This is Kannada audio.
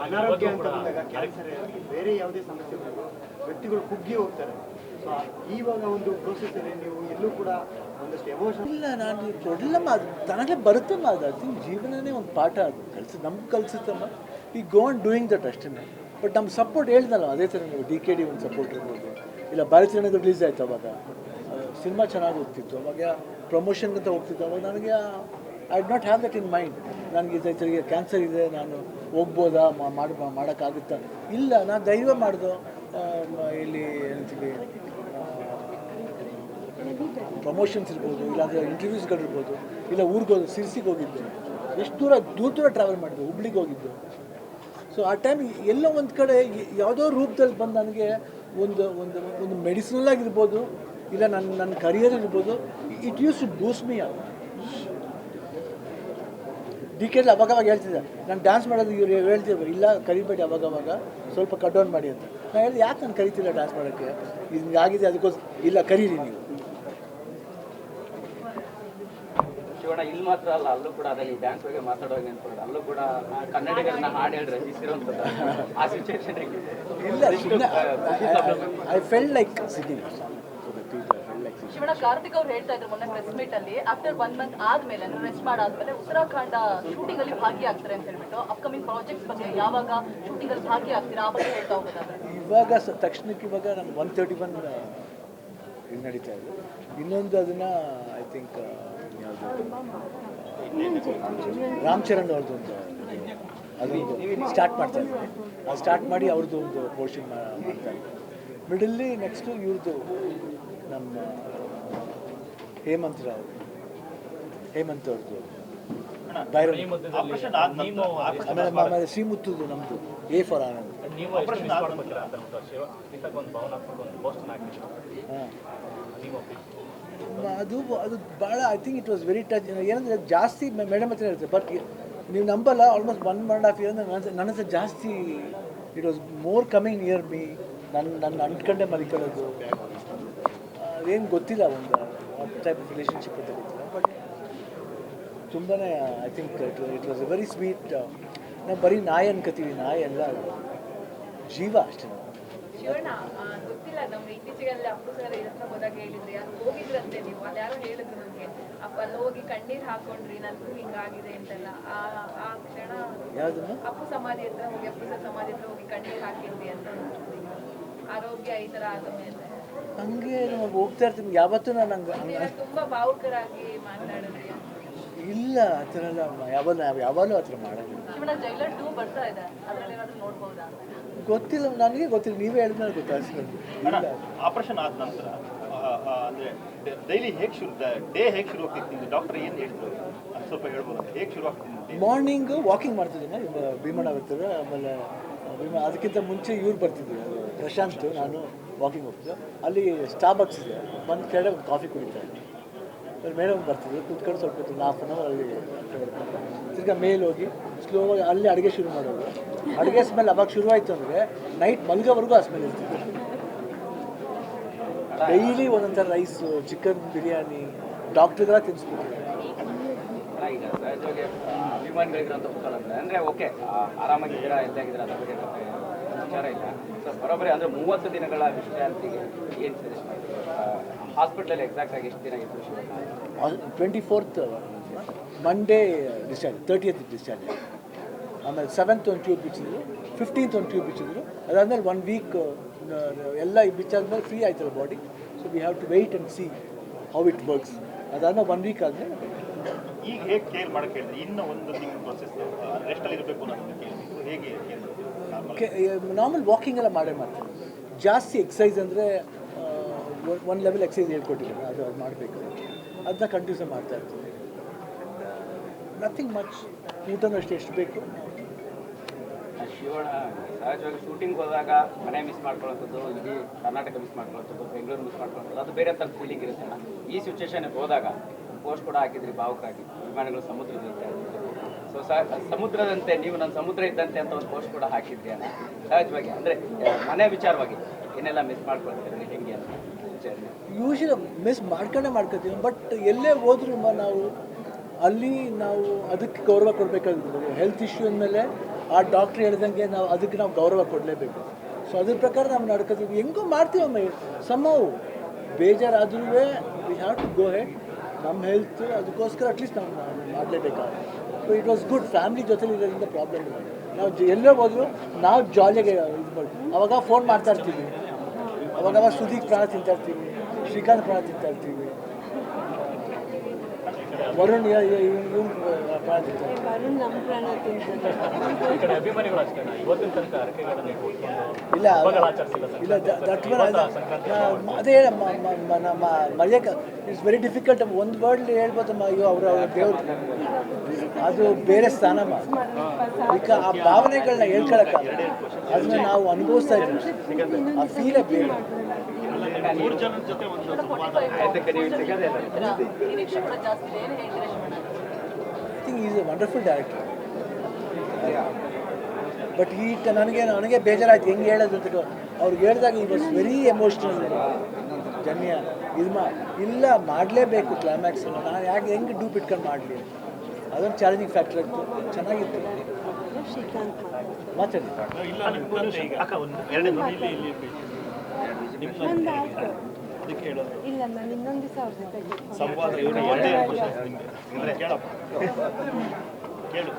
ಅನಾರೋಗ್ಯ ಅಂತ ಬಂದಾಗ ಕ್ಯಾನ್ಸರ್ ಆಗಲಿ ಬೇರೆ ಯಾವುದೇ ಸಮಸ್ಯೆ ಬಂದರೂ ವ್ಯಕ್ತಿಗಳು ಕುಗ್ಗಿ ಹೋಗ್ತಾರೆ. ಸೊ ಇವಾಗ ಒಂದು ಪ್ರೋಸೆಸ್ಸಲ್ಲಿ ನೀವು ಎಲ್ಲೂ ಕೂಡ ಒಂದಷ್ಟು ಎಮೋಷನ್ ಇಲ್ಲ, ನಾನು ಕೊಡಲಮ್ಮ, ಅದು ತನಗೆ ಬರುತ್ತಮ್ಮ. ಅದು ಐ ಥಿಂಕ್ ಜೀವನನೇ ಒಂದು ಪಾಠ. ಅದು ನಮ್ಗೆ ಕಲಿಸುತ್ತಮ್ಮ. ಈ ಗೋ ಆನ್ ಡೂಯಿಂಗ್ ದಟ್ ಅಷ್ಟೇ. ಬಟ್ ನಮ್ಮ ಸಪೋರ್ಟ್ ಹೇಳ್ದಲ್ಲ, ಅದೇ ಥರ ನೀವು DKD ಒಂದು ಸಪೋರ್ಟ್ ಇರ್ಬೋದು. ಇಲ್ಲ ಭಾರತೀಯನದು ರಿಲೀಸ್ ಆಯಿತು ಅವಾಗ, ಸಿನಿಮಾ ಚೆನ್ನಾಗಿ ಹೋಗ್ತಿತ್ತು. ಅವಾಗ ಪ್ರಮೋಷನ್ಗಂತ ಹೋಗ್ತಿತ್ತು. ಅವಾಗ ನನಗೆ ಐ ಡ್ not have that in mind. ನನಗೆ ಕ್ಯಾನ್ಸರ್ ಇದೆ, ನಾನು ಹೋಗ್ಬೋದಾ, ಮಾಡೋಕ್ಕಾಗುತ್ತಾ? ಇಲ್ಲ, ನಾನು ಧೈರ್ಯ ಮಾಡ್ದು ಇಲ್ಲಿ ಏನಂತೀವಿ, ಪ್ರಮೋಷನ್ಸ್ ಇರ್ಬೋದು, ಇಲ್ಲಾಂದರೆ ಇಂಟರ್ವ್ಯೂಸ್ಗಳಿರ್ಬೋದು, ಇಲ್ಲ ಊರಿಗೆ ಹೋಗಿ ಸಿರ್ಸಿಗೆ ಹೋಗಿದ್ದು, ಎಷ್ಟು ದೂರ ಟ್ರಾವೆಲ್ ಮಾಡಿದ್ದು, ಹುಬ್ಳಿಗೆ ಹೋಗಿದ್ದು. ಸೊ ಆ ಟೈಮ್ ಎಲ್ಲೋ ಒಂದು ಕಡೆ ಯಾವುದೋ ರೂಪದಲ್ಲಿ ಬಂದು ನನಗೆ ಒಂದು ಒಂದು ಒಂದು ಮೆಡಿಸಿನಲ್ ಆಗಿರ್ಬೋದು, ಇಲ್ಲ ನನ್ನ ಕರಿಯರ್ ಇರ್ಬೋದು, it used to boost me up. DKD ಅವಾಗವಾಗ ಹೇಳ್ತಿದ್ದೆ, ನಾನು ಡ್ಯಾನ್ಸ್ ಮಾಡೋದು ಇವ್ರು ಹೇಳ್ತಿದ್ರು, ಇಲ್ಲ ಕರಿಬೇಡಿ ಅವಾಗವಾಗ, ಸ್ವಲ್ಪ ಕಟ್ ಡೌನ್ ಮಾಡಿ ಅಂತ. ನಾನು ಹೇಳಿದೆ, ಯಾಕೆ ನಾನು ಕರಿತಿಲ್ಲ ಡ್ಯಾನ್ಸ್ ಮಾಡೋಕ್ಕೆ, ಹಿಂಗಾಗಿದೆ, ಅದಕ್ಕೋಸ್ಕರ ಇಲ್ಲ ಕರೀರಿ ನೀವು. ಶಿವಣ್ಣ ಇಲ್ಲಿ ಮಾತ್ರ ಅಲ್ಲ, ಅಲ್ಲೂ ಕೂಡ ಅದೇ ನೀವು ಡ್ಯಾನ್ಸ್ ಬಗ್ಗೆ ಮಾತಾಡುವಾಗ ಅನ್ಕೊಂಡು ಅಲ್ಲೂ ಕೂಡ ಕನ್ನಡಿಗರನ್ನ ಹಾಡು ಹೇಳಿ ರಚಿಸಿರುವಂಥದ್ದು ಆ ಸಿಚುವೇಶನ್ ಇಲ್ಲ, I felt like singing. Shivanna, Karthik ಅವ್ರು ಹೇಳ್ತಾ ಇದ್ರು ಮೊನ್ನೆ ಪ್ರೆಸ್ ಮೀಟ್ ಅಲ್ಲಿ, ಆಫ್ಟರ್ 1 ಮಂತ್ ಆದ್ಮೇಲೆ ರೆಸ್ಟ್ ಮಾಡಾದ್ಮೇಲೆ ಉತ್ತರಾಖಂಡ ಶೂಟಿಂಗ್ ಅಲ್ಲಿ ಭಾಗಿಯಾಗ್ತಾರೆ ಅಂತ ಹೇಳ್ಬಿಟ್ಟು ಅಪ್ಕಮಿಂಗ್ ಪ್ರಾಜೆಕ್ಟ್ಸ್ ಬಗ್ಗೆ ಯಾವಾಗ ಶೂಟಿಂಗ್ ಅಲ್ಲಿ ಭಾಗಿಯಾಗ್ತೀರಾ ಆ ಬಗ್ಗೆ ಹೇಳ್ತಾ ಹೋಗೋದಾದ್ರೆ ಇವಾಗ ತಕ್ಷಣಕ್ಕೆ ಇವಾಗ ನಮ್ಗೆ 131 ಇದು ನಡೀತಾ ಇದೆ. ಇನ್ನೊಂದು ಅದನ್ನು ಐ ಥಿಂಕ್ ರಾಮ್ ಚರಣ್ ಅವ್ರದ್ದು ಒಂದು ಅದೊಂದು ಸ್ಟಾರ್ಟ್ ಮಾಡ್ತಾ ಇದ್ದೀನಿ. ಅದು ಸ್ಟಾರ್ಟ್ ಮಾಡಿ ಅವ್ರದ್ದು ಒಂದು ಪೋರ್ಷನ್ ಮಾಡ್ತಾ ಇದ್ದೀನಿ. ಮಿಡಲ್ಲಿ ನೆಕ್ಸ್ಟು ಇವ್ರದ್ದು ನಮ್ಮ ಹೇಮಂತ್ ಅವ್ರದ್ದು ಬೈರನ್, ಆಮೇಲೆ ಶ್ರೀಮುತ್ತುದು ನಮ್ಮದು A for ಆನಂದ್. ಅದು ಭಾಳ I think it was very touch. ಏನಂದರೆ ಜಾಸ್ತಿ ಮೇಡಮ್ ಹತ್ರ ಇರುತ್ತೆ, ಬಟ್ ನೀವು ನಂಬಲ್ಲ, ಆಲ್ಮೋಸ್ಟ್ 1.5 year ನನ್ನ ಹತ್ರ ಜಾಸ್ತಿ it was more coming near me. ನನ್ನ ಅಂಟ್ಕೊಂಡೆ ಮಲಿಕೊಳ್ಳೋದು ಅದೇನು ಗೊತ್ತಿಲ್ಲ, ಒಂದು ಟೈಪ್ ಆಫ್ ರಿಲೇಷನ್ಶಿಪ್ ಅಂತ ಗೊತ್ತಿಲ್ಲ. ಬಟ್ ತುಂಬಾ I think it was A very sweet. ನಾವು ಬರೀ ನಾಯಿ ಅನ್ಕೋತೀವಿ, ನಾಯಿ ಎಲ್ಲ ಜೀವ ಅಷ್ಟೇ. ಶಿವಣ್ಣ, ಗೊತ್ತಿಲ್ಲ, ನಮ್ಗೆ ಇತ್ತೀಚೆಗೆ ಅಪ್ಪು ಸರ್ ಹತ್ರ ಹೋದಾಗ ಹೇಳಿದ್ರಿ, ಅದು ಹೋಗಿದ್ರಂತೆ ನೀವು, ಅಲ್ಲಿ ಯಾರೋ ಹೇಳಿದ್ರು ನನಗೆ, ಅಲ್ಲಿ ಹೋಗಿ ಕಣ್ಣೀರು ಹಾಕೊಂಡ್ರಿ, ನನಗೂ ಹಿಂಗಾಗಿದೆ ಅಂತೆಲ್ಲ. ಆ ಕ್ಷಣ ಯಾವುದನ್ನು ಅಪ್ಪು ಸಮಾಧಿ ಹತ್ರ ಹೋಗಿ, ಅಪ್ಪು ಸರ್ ಸಮಾಧಿ ಹತ್ರ ಹೋಗಿ ಕಣ್ಣೀರು ಹಾಕಿದ್ರಿ ಅಂತ, ಆರೋಗ್ಯ ಈ ಥರ ಆದ ಮೇಲೆ ಹಂಗೆ ನಾವು ಹೋಗ್ತಾ ಇರ್ತೀವಿ. ಯಾವತ್ತೂ ನಾನು ಹಂಗೆ ತುಂಬಾ ಭಾವುಕರಾಗಿ ಮಾತನಾಡಿದ್ರಿ. ಇಲ್ಲ, ಆ ಥರ ಎಲ್ಲ ಯಾವಾಗಲೂ ಆ ಥರ ಮಾಡೋದು. ಶಿವಣ್ಣ, ಜೈಲರ್ 2 ಬರ್ತಾ ಇದೆ, ಅದರಲ್ಲಿ ಏನಾದರೂ ನೋಡ್ಬೋದಾ? ಗೊತ್ತಿಲ್ಲ, ನನಗೆ ಗೊತ್ತಿಲ್ಲ, ನೀವೇ ಹೇಳಿದ್ಮೇಲೆ ಗೊತ್ತಾಗ್ತದೆ. ಆಪರೇಷನ್ ಆದ ನಂತರ ಅಂದರೆ ಡೈಲಿ ಹೇಗೆ ಶುರು ಆಗ್ತಿತ್ತು? ಡಾಕ್ಟರ್ ಏನು ಹೇಳಿದ್ರು ಸ್ವಲ್ಪ ಹೇಳ್ಬೋದು, ಹೇಗೆ ಶುರು ಆಗ್ತಿತ್ತು? ಮಾರ್ನಿಂಗ್ ವಾಕಿಂಗ್ ಮಾಡ್ತಿದ್ದೀನಿ, ಭೀಮಣ್ಣ ಬರ್ತಾರೆ. ಆಮೇಲೆ ಅದಕ್ಕಿಂತ ಮುಂಚೆ ಇವ್ರು ಬರ್ತಿದ್ವಿ, ಪ್ರಶಾಂತ್, ನಾನು ವಾಕಿಂಗ್ ಹೋಗ್ತಿದ್ದೆ. ಅಲ್ಲಿ ಸ್ಟಾರ್ಬಕ್ಸ್ ಇದೆ, ಬಂದು ಕೆಳಗೆ ಒಂದು ಕಾಫಿ ಕುಡಿತಾರೆ. ಮೇಡಮ್ ಬರ್ತಿದ್ವಿ, ಕೂತ್ಕೊಂಡು ಸ್ವಲ್ಪ ಹೊತ್ತು 1/2 hour ಅಲ್ಲಿ ತಿರ್ಗಾ ಮೇಲೆ ಹೋಗಿ ಸ್ಲೋವಾಗಿ ಅಲ್ಲಿ ಅಡುಗೆ ಶುರು ಮಾಡೋದು. ಅಡುಗೆ ಸ್ಮೆಲ್ ಅವಾಗ ಶುರುವಾಯಿತು ಅಂದರೆ ನೈಟ್ ಮಲ್ಗೋವರೆಗೂ ಆ ಸ್ಮೆಲ್ ಇರ್ತಿತ್ತು. ಡೈಲಿ ಒಂದೊಂಥರ ರೈಸು, ಚಿಕನ್ ಬಿರಿಯಾನಿ ಡಾಕ್ಟ್ರಿಗೆಲ್ಲ ತಿನ್ನಿಸ್ಬಿಟ್ಟಿದೆ. ಈಗ ಸಹಜವಾಗಿ ಅಭಿಮಾನಿಗಳಿಗಿರೋಂಥ ಕುತೂಹಲ ಅಂದರೆ ಓಕೆ, ಆರಾಮಾಗಿದ್ದೀರಾ, ಎದ್ದಾಗಿದ್ದೀರಾ, ಅದ್ರ ಬಗ್ಗೆ ವಿಚಾರ ಇಲ್ಲ. ಸೊ ಬರೋಬ್ಬರಿ ಅಂದರೆ 30 ದಿನಗಳ ವಿಶ್ರಾಂತಿಗೆ ಏನು ಸಜೆಸ್ಟ್ ಮಾಡ್ತೀವಿ? ಹಾಸ್ಪಿಟ್ಲಲ್ಲಿ ಎಕ್ಸಾಕ್ಟಾಗಿ ಎಷ್ಟು ದಿನ ಇತ್ತು Shivanna? 24th Monday discharge, 30th discharge. ಆಮೇಲೆ 7th ಒಂದು ಟ್ಯೂಬ್ ಬಿಚ್ಚಿದ್ರು, 15th ಒಂದು ಟ್ಯೂಬ್ ಬಿಚ್ಚಿದ್ರು. ಅದಾದಮೇಲೆ 1 week ಎಲ್ಲ ಬಿಚ್ಚಾದ್ಮೇಲೆ ಫ್ರೀ ಆಯ್ತಲ್ಲ body. So we have to wait and see how it works. ಅದಾದ್ಮೇಲೆ 1 week ಆದಮೇಲೆ ಈಗ ಹೇಗೆ ಕೇರ್ ಮಾಡೋಕ್ಕೆ ಹೇಳಿದ್ರೆ ಇನ್ನೂ 1 ತಿಂಗಳು ಪ್ರೊಸೆಸ್ ರೆಸ್ಟಲ್ಲಿ ಇರಬೇಕು ಅನ್ನೋದನ್ನು ಕೇಳಿದ್ರು. ಹೇಗೆ ನಾರ್ಮಲ್ ವಾಕಿಂಗ್ ಎಲ್ಲ ಮಾಡೇ ಮಾಡ್ತೀವಿ. ಜಾಸ್ತಿ ಎಕ್ಸಸೈಸ್ ಅಂದರೆ 1 level ಎಕ್ಸಸೈಸ್ ಹೇಳ್ಕೊಟ್ಟಿದ್ದೀನಿ, ಅದು ಮಾಡಬೇಕು. ಅದನ್ನ ಕಂಟಿನ್ಯೂಸ್ ಮಾಡ್ತಾ ಇರ್ತೀವಿ. Nothing much. ಊಟನೂ ಅಷ್ಟೇ ಎಷ್ಟು ಬೇಕು. ಶಿವಣ್ಣ, ಸಹಜವಾಗಿ ಶೂಟಿಂಗ್ ಹೋದಾಗ ಮನೆ ಮಿಸ್ ಮಾಡ್ಕೊಳ್ಳೋಂಥದ್ದು, ಇಡೀ ಕರ್ನಾಟಕ ಮಿಸ್ ಮಾಡ್ಕೊಳ್ಳೋಂಥದ್ದು, ಬೆಂಗಳೂರು ಮಿಸ್ ಮಾಡ್ಕೊಳ್ಳೋಂಥದ್ದು, ಅದು ಬೇರೆ ಥರದ ಫೀಲಿಂಗ್ ಇರುತ್ತಲ್ಲ. ಈ ಸಿಚುವೇಶನ್ಗೆ ಹೋದಾಗ ಪೋಸ್ಟ್ ಕೂಡ ಹಾಕಿದ್ರಿ ಭಾವುಕರಾಗಿ, ಅಭಿಮಾನಿಗಳು ಸಮುದ್ರದ ಜೊತೆ. ಸೊ ಸಮುದ್ರದಂತೆ ನೀವು ನನ್ನ ಸಮುದ್ರ ಇದ್ದಂತೆ ಅಂತ ಒಂದು ಪೋಸ್ಟ್ ಕೂಡ ಹಾಕಿದ್ರಿ ಅಲ್ಲ. ಸಹಜವಾಗಿ ಅಂದರೆ ಮನೆ ವಿಚಾರವಾಗಿ ಏನೆಲ್ಲ ಮಿಸ್ ಮಾಡ್ಕೊಳ್ತೀರಿ, ಹೆಂಗೆ ಅಂತ ಯೂಶಲಿ ಮಿಸ್ ಮಾಡ್ಕೊತೀವಿ. ಬಟ್ ಎಲ್ಲೇ ಹೋದ್ರೂ ನಾವು ಅಲ್ಲಿ ನಾವು ಅದಕ್ಕೆ ಗೌರವ ಕೊಡಬೇಕಾಗಿರ್ಬೋದು. ಹೆಲ್ತ್ ಇಶ್ಯೂ ಅಂದಮೇಲೆ ಆ ಡಾಕ್ಟ್ರ್ ಹೇಳ್ದಂಗೆ ಅದಕ್ಕೆ ನಾವು ಗೌರವ ಕೊಡಲೇಬೇಕು. ಸೊ ಅದ್ರ ಪ್ರಕಾರ ನಾವು ನಡ್ಕೋತೀವಿ, ಹೆಂಗೋ ಮಾಡ್ತೀವಮ್ಮ. ಸಮ್ಮವು ಬೇಜಾರಾದ್ರೂ we have to go ahead. ನಮ್ಮ ಹೆಲ್ತ್ ಅದಕ್ಕೋಸ್ಕರ ಅಟ್ಲೀಸ್ಟ್ ನಾವು ಮಾಡಲೇಬೇಕಾಗುತ್ತೆ. So it was good. Family ಜೊತೆಲಿ ಇರೋದ್ರಿಂದ ಪ್ರಾಬ್ಲಮ್ ಇಲ್ಲ. ನಾವು ಎಲ್ಲೋ ಹೋದ್ರು ನಾವು ಜಾಲಿಯಾಗಿ ಇದು ಮಾಡಿ ಅವಾಗ ಫೋನ್ ಮಾಡ್ತಾ ಇರ್ತೀವಿ. ಅವಾಗ ಸುದೀಪ್ ಪ್ರಾಣ ತಿಂತಾ ಇರ್ತೀವಿ, ಶ್ರೀಕಾಂತ್ ಪ್ರಾಣ ತಿಂತಾ ಇರ್ತೀವಿ, ವರುಣ್ ಇವ್ನು ಪ್ರಾಣ ತಿಂತಾರೆ. ಇಲ್ಲ ಇಲ್ಲ ಅದೇ ಮರೆಯೋಕೆ ಇಟ್ಸ್ ವೆರಿ ಡಿಫಿಕಲ್ಟ್. ಒಂದು ವರ್ಡ್ ಹೇಳ್ಬೋದಮ್ಮ, ಅಯ್ಯೋ ಅವ್ರ ದೇವ್ರು ಅದು ಬೇರೆ ಸ್ಥಾನಮ್ಮ. ಈಗ ಆ ಭಾವನೆಗಳನ್ನ ಹೇಳ್ಕೊಳಕ್ಕಾಗ ಅದನ್ನ ನಾವು ಅನುಭವಿಸ್ತಾ ಇದ್ದೀವಿ. ಆ ಫೀಲೇ ಬೇರೆ. I think he is a wonderful director. But ನನಗೆ ಬೇಜಾರಾಯ್ತು ಹೆಂಗೆ ಹೇಳೋದು ಅಂತ. ಅವ್ರಿಗೆ ಹೇಳಿದಾಗ ಈ ವಾಸ್ ವೆರಿ ಎಮೋಷ್ನಲ್. ಜನ್ಯ ಇಲ್ಲ ಮಾಡಲೇಬೇಕು ಕ್ಲೈಮ್ಯಾಕ್ಸ್. ನಾನು ಹೆಂಗೆ ಡೂಪ್ ಇಟ್ಕೊಂಡು ಮಾಡಲಿ, ಅದೊಂದು ಚಾಲೆಂಜಿಂಗ್ ಫ್ಯಾಕ್ಟರ್ ಇತ್ತು. ಚೆನ್ನಾಗಿತ್ತು. ಮಾತಾಡಿ. ಇಲ್ಲ ನಾನು ಇನ್ನೊಂದು ದಿವಸ ಅವ್ರ ಜೊತೆ ಸಂವಾದ ಕೇಳು